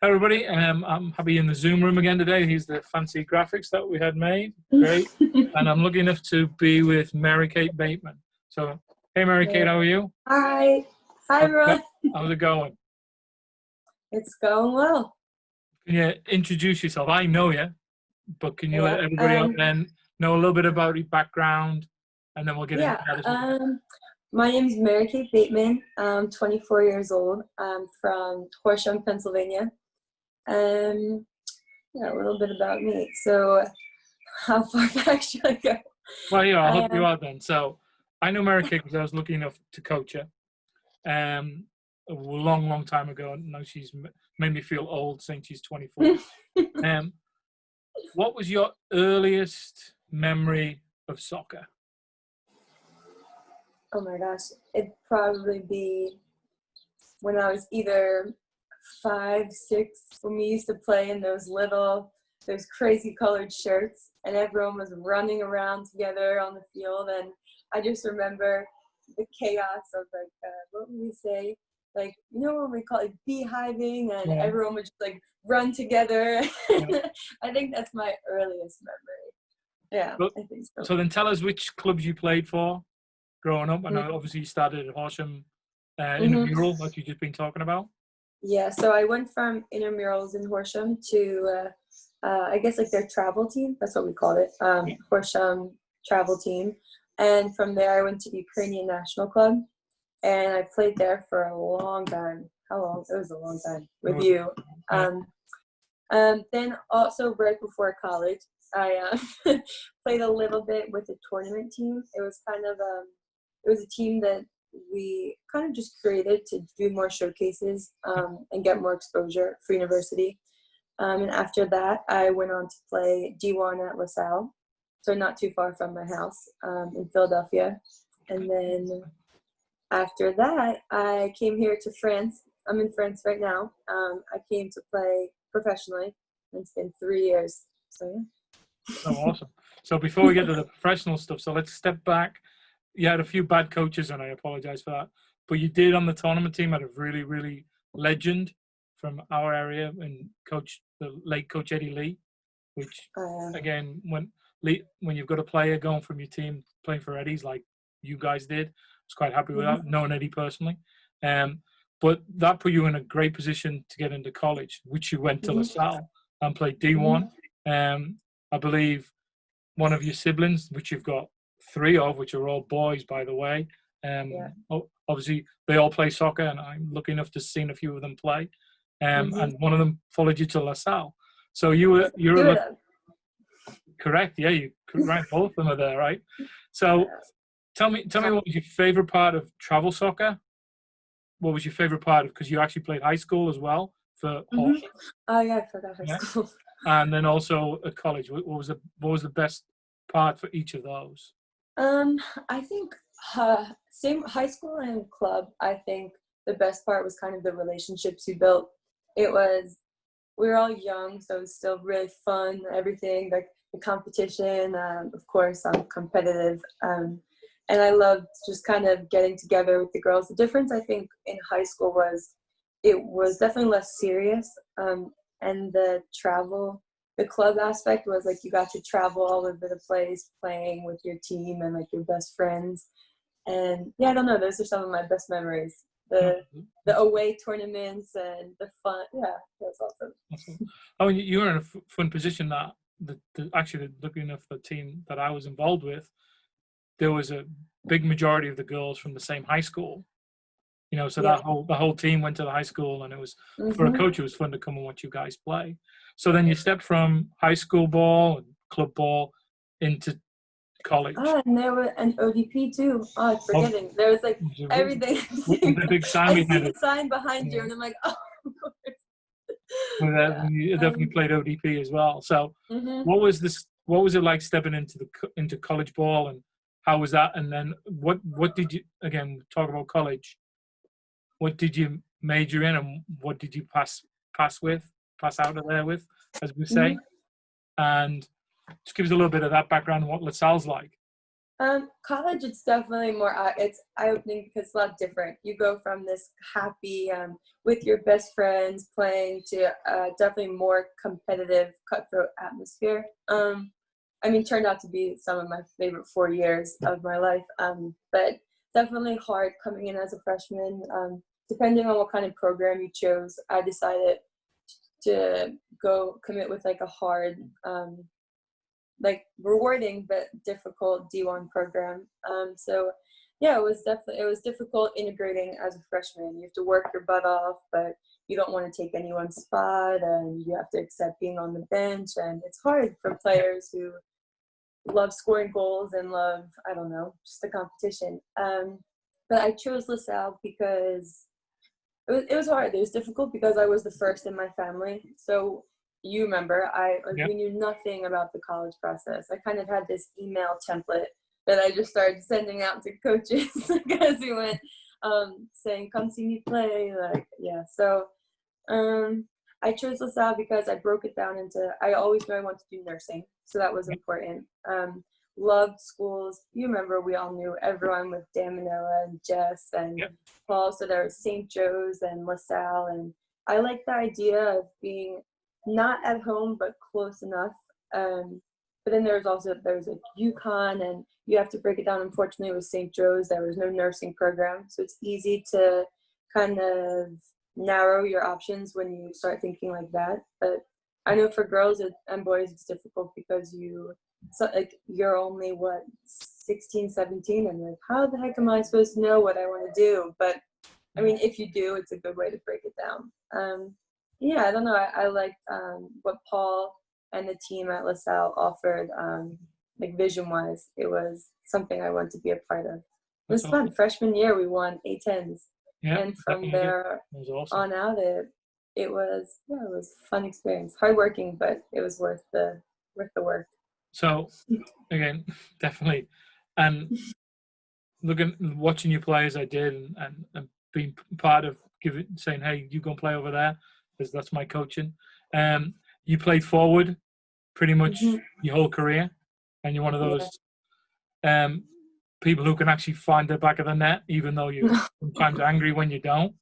Everybody, I'm happy in the Zoom room again today. Here's the fancy graphics that we had made. Great. And I'm lucky enough to be with Marykate Bateman. So, hey, Marykate, how are you? Hi. Hi, everyone. How's it going? It's going well. Can you introduce yourself? I know you, but can you let everybody out there know a little bit about your background, and then we'll get into that as well. My name is Marykate Bateman. I'm 24 years old. I'm from Horsham, Pennsylvania. A little bit about me. So, how far back should I go? Well, yeah, I'll help you out then. So, I know Marykate because I was lucky enough to coach her a long time ago. Now she's made me feel old saying she's 24. What was your earliest memory of soccer? Oh my gosh, it'd probably be when I was either 5, 6, when we used to play in those crazy colored shirts, and everyone was running around together on the field. And I just remember the chaos of what would we say? When we call it beehiving, and everyone would just run together. I think that's my earliest memory. Yeah, I think so. So then tell us which clubs you played for growing up. I know obviously you started at Horsham Intramural, like you've just been talking about. Yeah, so I went from intramurals in Horsham to I guess their travel team. That's what we called it, Horsham travel team. And from there I went to Ukrainian National Club, and I played there for a long time. How long? It was a long time with you. Then also right before college, I played a little bit with the tournament team. It was it was a team that we kind of just created to do more showcases and get more exposure for university. And after that, I went on to play D1 at LaSalle, so not too far from my house in Philadelphia. And then after that, I came here to France. I'm in France right now. I came to play professionally, and it's been 3 years. So yeah. Oh, awesome. So before we get to the professional stuff, so let's step back. You had a few bad coaches, and I apologize for that. But you did on the tournament team had a really, really legend from our area, and the late Coach Eddie Lee, which again, when you've got a player going from your team playing for Eddie's like you guys did, I was quite happy with that, knowing Eddie personally. But that put you in a great position to get into college, which you went to LaSalle and played D1. I believe one of your siblings, which you've got 3 of, which are all boys, by the way. Obviously, they all play soccer, and I'm lucky enough to see a few of them play. And one of them followed you to LaSalle. So you're correct. Yeah, you right. Both of them are there, right? So tell me, what was your favorite part of travel soccer? What was your favorite part of? Because you actually played high school as well for Horsham. Oh yeah, I forgot high school. And then also at college. What was the best part for each of those? I think same high school and club. I think the best part was kind of the relationships you built. We were all young, so it was still really fun. Everything, the competition. Of course, I'm competitive, and I loved just kind of getting together with the girls. The difference I think in high school was it was definitely less serious, and the club aspect was you got to travel all over the place playing with your team and your best friends. And yeah, I don't know, those are some of my best memories. The away tournaments and the fun. Yeah, that was awesome. Oh, you were in a fun position that actually looking enough the team that I was involved with, there was a big majority of the girls from the same high school. So the whole team went to the high school, and it was for a coach. It was fun to come and watch you guys play. So then you stepped from high school ball and club ball into college. And there was an ODP too. I'm forgetting. There was everything. The big sign I see the sign behind you, and I'm like, oh. You definitely played ODP as well. So what was it like stepping into college ball, and how was that? And then what did you, again, talk about college? What did you major in, and what did you pass out of there with, as we say? And just give us a little bit of that background on what LaSalle's like. College, it's definitely more, it's eye-opening because it's a lot different. You go from this happy, with your best friends playing to definitely more competitive, cutthroat atmosphere. I mean, turned out to be some of my favorite 4 years of my life, but definitely hard coming in as a freshman. Depending on what kind of program you chose, I decided to go commit with like a hard, like rewarding but difficult D1 program. So yeah, it was difficult integrating as a freshman. You have to work your butt off, but you don't want to take anyone's spot, and you have to accept being on the bench. And it's hard for players who love scoring goals and love, I don't know, just the competition. But I chose LaSalle because it was hard. It was difficult because I was the first in my family. So you remember, we knew nothing about the college process. I kind of had this email template that I just started sending out to coaches as we went, saying, "Come see me play." Like, yeah. So I chose LaSalle because I broke it down into. I always knew I wanted to do nursing, so that was important. Loved schools. You remember, we all knew everyone with Dan Manila and Jess and Paul. So there was St. Joe's and LaSalle, and I liked the idea of being not at home but close enough. But then there's a UConn, and you have to break it down. Unfortunately, with St. Joe's, there was no nursing program, so it's easy to kind of narrow your options when you start thinking like that. But I know for girls and boys, it's difficult because you're only 16, 17, and like, how the heck am I supposed to know what I want to do? But I mean, if you do, it's a good way to break it down. Yeah, I don't know. I liked what Paul and the team at LaSalle offered, like vision-wise. It was something I wanted to be a part of. It was fun. Freshman year, we won A10s, and from there on out, it was a fun experience. Hardworking, but it was worth the work. So, again, definitely, and watching you play as I did, and being part of saying, "Hey, you go and play over there," because that's my coaching. You played forward pretty much your whole career, and you're one of those people who can actually find the back of the net, even though you're sometimes angry when you don't.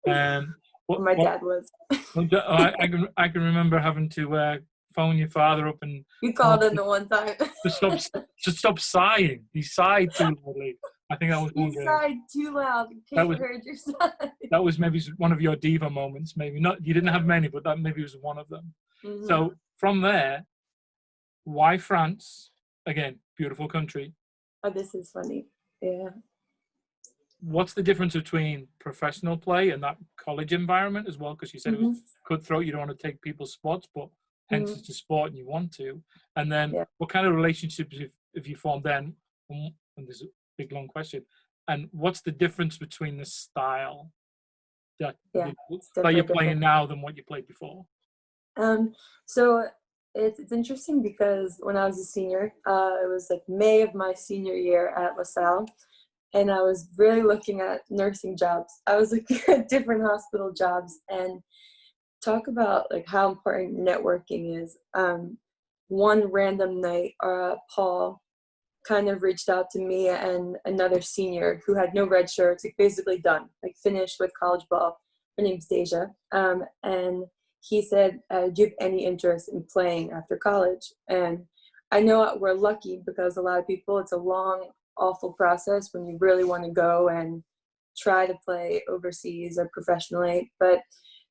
My dad was. I can remember having to phone your father up and you called him the one time to stop sighing. He sighed too loudly. I think that was one. You sighed too loud. Kate heard your sigh. That was maybe one of your diva moments. Maybe not. You didn't have many, but that maybe was one of them. So from there, why France? Again, beautiful country. Oh, this is funny. Yeah. What's the difference between professional play and that college environment as well? Because you said it was cutthroat. You don't want to take people's spots, but hence it's a sport and you want to. And then what kind of relationships have you formed then? And there's a big, long question. And what's the difference between the style that you're playing now than what you played before? So it's interesting because when I was a senior, it was like May of my senior year at LaSalle, and I was really looking at nursing jobs. I was looking at different hospital jobs, and talk about like how important networking is. One random night, Paul kind of reached out to me and another senior who had no red shirts, like basically done, like finished with college ball. Her name's Deja. And he said, do you have any interest in playing after college? And I know we're lucky because a lot of people, it's a long, awful process when you really want to go and try to play overseas or professionally. But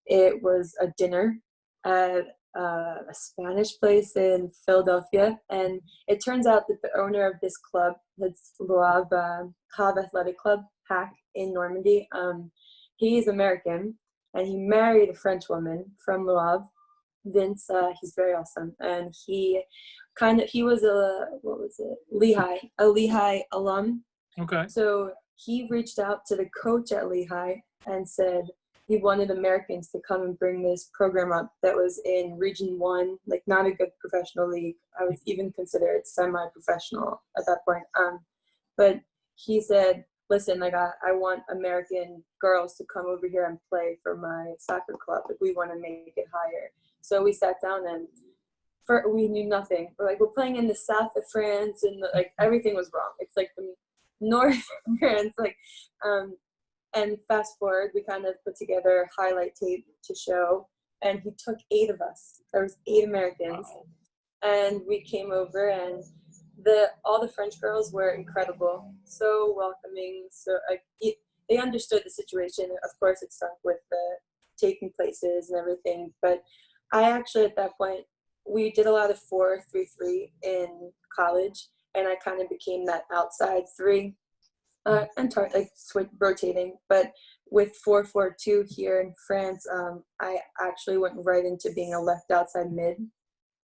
it was a dinner at a Spanish place in Philadelphia, and it turns out that the owner of this club, that's Havre Athletic Club, HAC in Normandy, he's American, and he married a French woman from Le Havre, Vince. He's very awesome, and he was a Lehigh alum. Okay. So he reached out to the coach at Lehigh and said he wanted Americans to come and bring this program up that was in Region 1, like not a good professional league. I was even considered semi-professional at that point. But he said, listen, like I want American girls to come over here and play for my soccer club. Like we want to make it higher. So we sat down, and we knew nothing. We're like, we're playing in the south of France, and like everything was wrong. It's like the north of France, like, and fast forward, we kind of put together highlight tape to show, and he took 8 of us. There was 8 Americans, and we came over, and all the French girls were incredible, so welcoming. So they understood the situation. Of course, it stuck with the taking places and everything, but I actually at that point, we did a lot of 4-3-3 in college, and I kind of became that outside 3. And rotating, but with 4-4-2 here in France, I actually went right into being a left outside mid.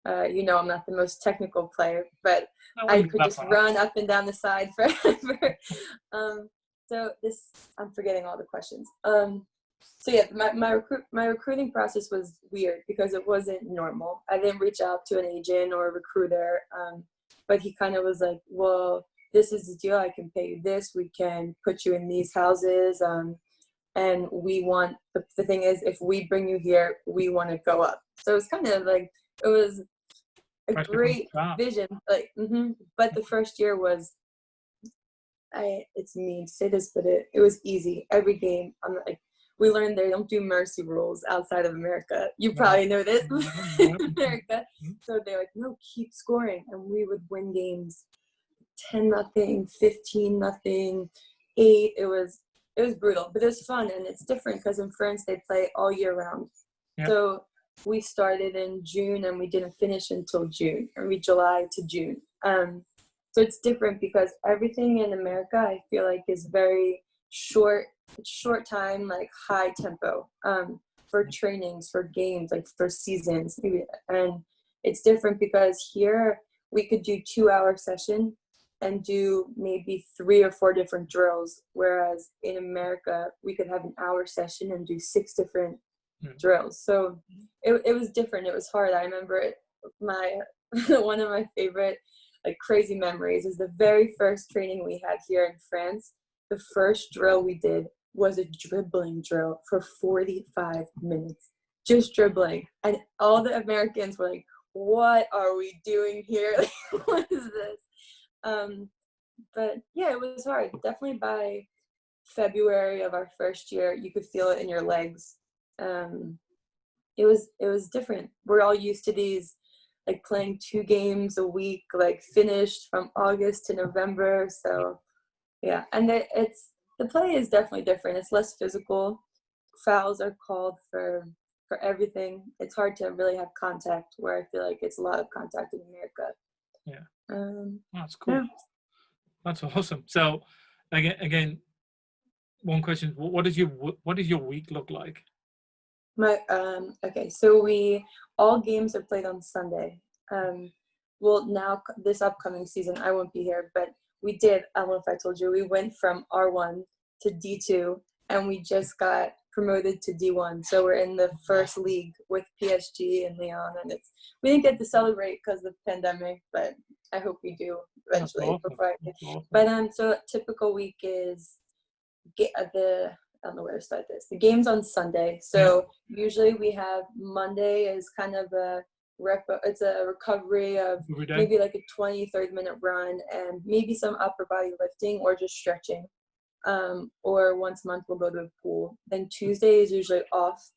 I'm not the most technical player, but I could just run up and down the side forever. I'm forgetting all the questions. So yeah, my recruiting process was weird because it wasn't normal. I didn't reach out to an agent or a recruiter, but he kind of was like, well, this is the deal. I can pay you this. We can put you in these houses. And we want, the thing is, if we bring you here, we want to go up. So it's kind of like, it was a great vision. Like, but the first year was, it's mean to say this, but it was easy. Every game, we learned they don't do mercy rules outside of America. You probably know this, America. So they're like, no, keep scoring. And we would win games 10-0, 15-0, 8. It was brutal, but it was fun, and it's different because in France they play all year round. Yep. So we started in June and we didn't finish until June, or July to June. So it's different because everything in America I feel like is very short time, like high tempo, for trainings, for games, like for seasons, and it's different because here we could do 2-hour session and do maybe 3 or 4 different drills, whereas in America, we could have an hour session and do 6 different drills. So it was different. It was hard. I remember one of my favorite, like, crazy memories is the very first training we had here in France. The first drill we did was a dribbling drill for 45 minutes, just dribbling. And all the Americans were like, what are we doing here? Like, what is this? But yeah, it was hard. Definitely by February of our first year, you could feel it in your legs. It was different. We're all used to these, like, playing 2 games a week, like finished from August to November. So yeah, and the play is definitely different. It's less physical. Fouls are called for everything. It's hard to really have contact, where I feel like it's a lot of contact in America. Yeah. That's cool. Yeah. That's awesome. So again, one question: what does your week look like? Okay, so all games are played on Sunday. Well, now this upcoming season I won't be here, but we did. I don't know if I told you, we went from R1 to D2, and we just got promoted to D1. So we're in the first league with PSG and Lyon, and we didn't get to celebrate because of the pandemic, but I hope we do eventually. Awesome. But so a typical week is I don't know where to start this. The game's on Sunday, so usually we have Monday is kind of it's a recovery of maybe like a 20-30 minute run and maybe some upper body lifting or just stretching. Or once a month we'll go to a pool. Then Tuesday is usually off.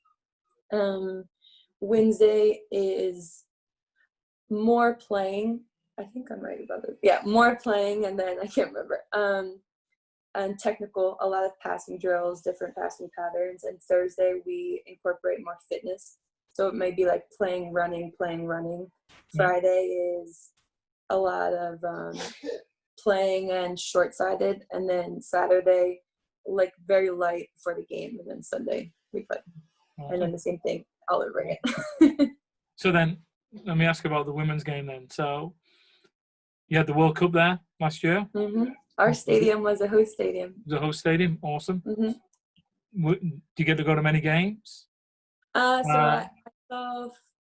Wednesday is more playing. I think I'm right about it. Yeah, more playing, and then I can't remember. And technical, a lot of passing drills, different passing patterns. And Thursday we incorporate more fitness. So it might be like playing, running. Friday is a lot of playing and short-sided. And then Saturday, like very light for the game. And then Sunday we play. Okay. And then the same thing all over again. So then let me ask about the women's game then. So you had the World Cup there last year. Mm-hmm. Our stadium was a host stadium. It was a host stadium. Awesome. Mm-hmm. Do you get to go to many games? I saw.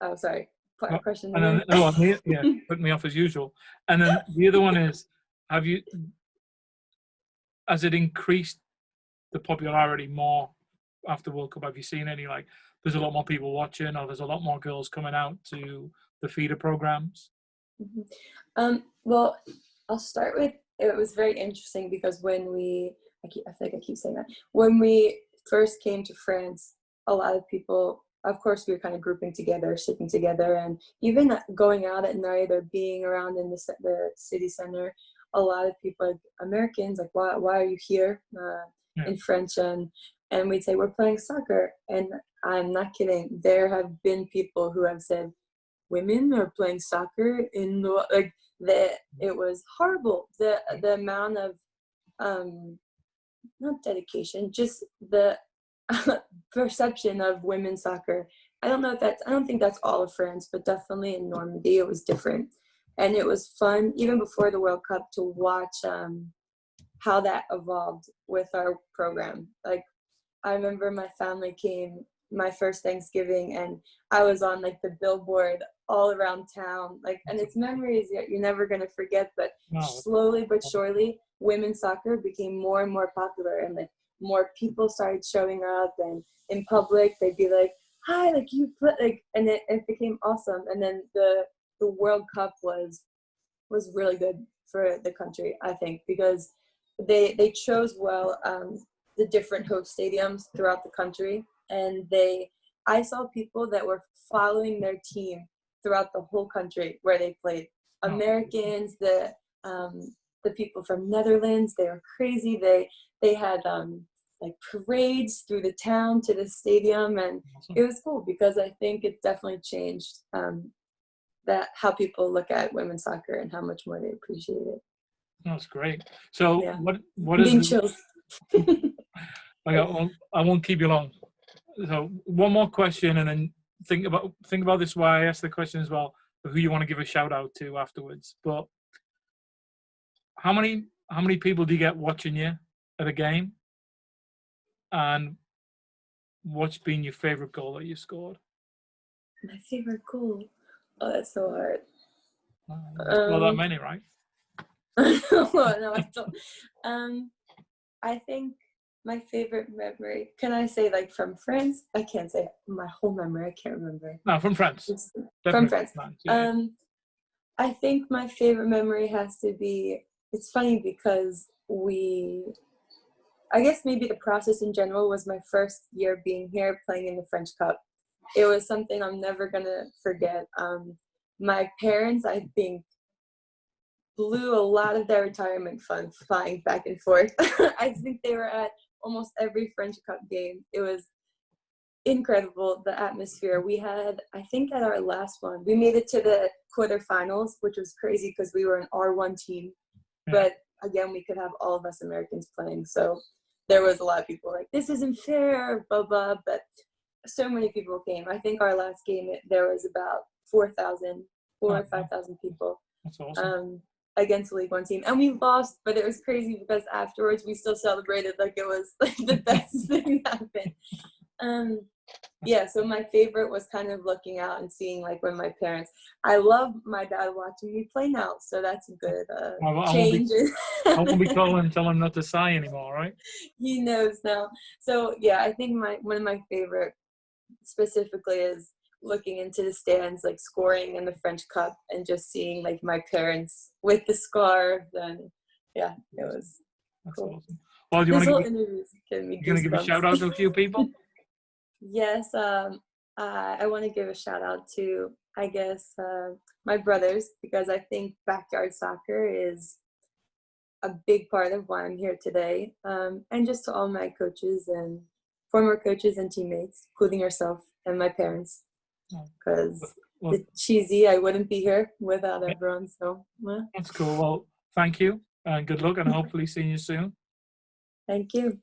Oh, sorry. Question. And then, put me off as usual. And then the other one is, has it increased the popularity more after World Cup? Have you seen any, like, there's a lot more people watching, or there's a lot more girls coming out to the feeder programs? Mhm. Well, I'll start with, it was very interesting because when I feel like I keep saying that. When we first came to France, a lot of people, of course, we were kind of grouping together, sitting together, and even going out at night or being around in the city center. A lot of people, like Americans, like, why are you here Yeah. in French? And we'd say, we're playing soccer. And I'm not kidding. There have been people who have said, women are playing soccer in the, like, it was horrible. The amount of not dedication, just the perception of women's soccer. I don't think that's all of France, but definitely in Normandy it was different. And it was fun even before the World Cup to watch how that evolved with our program. Like, I remember my family came my first Thanksgiving, and I was on like the billboard all around town. Like, and it's memories that you're never gonna forget. But Wow. slowly but surely, women's soccer became more and more popular, and like more people started showing up. And in public, they'd be like, "Hi, like you play," like, and it became awesome. And then the World Cup was really good for the country, I think, because they chose well the different host stadiums throughout the country, and I saw people that were following their team throughout the whole country where they played. Americans, the people from Netherlands, they were crazy. They had like parades through the town to the stadium, and it was cool because I think it definitely changed that how people look at women's soccer and how much more they appreciate it. That's great. So Yeah. what is Being chills. I won't keep you long. So one more question, and then think about this why I asked the question as well, of who you want to give a shout out to afterwards. But how many people do you get watching you at a game? And what's been your favorite goal that you scored? My favorite goal. Oh, that's so hard. Well, that many, right? Well, no, I don't. I think my favorite memory. Can I say like from France? I can't say my whole memory. I can't remember. No, from France. From France. Yeah. I think my favorite memory has to be. It's funny because I guess maybe the process in general was my first year being here playing in the French Cup. It was something I'm never gonna forget. My parents, I think, blew a lot of their retirement fund flying back and forth. I think they were at almost every French Cup game. It was incredible, the atmosphere. We had, I think at our last one, we made it to the quarterfinals, which was crazy because we were an R1 team. Yeah. But again, we could have all of us Americans playing. So there was a lot of people like, this isn't fair, blah, blah. But so many people came. I think our last game, there was about 4,000 or 5,000 people. That's awesome. Against the League One team, and we lost, but it was crazy because afterwards we still celebrated like it was like the best thing that happened. Yeah, so my favorite was kind of looking out and seeing like when my parents, I love my dad watching me play now, so that's a good change. I won't be calling tell him not to sigh anymore, right? He knows now. So yeah, I think one of my favorite specifically is looking into the stands, like scoring in the French Cup and just seeing like my parents with the scarf. And yeah, it was cool. Awesome. Well, do you want to give a shout out to a few people? Yes, I want to give a shout out to, I guess, my brothers, because I think backyard soccer is a big part of why I'm here today. And just to all my coaches and former coaches and teammates, including yourself and my parents. Because it's cheesy, I wouldn't be here without everyone. So that's cool. Well, thank you and good luck, and hopefully seeing you soon. Thank you.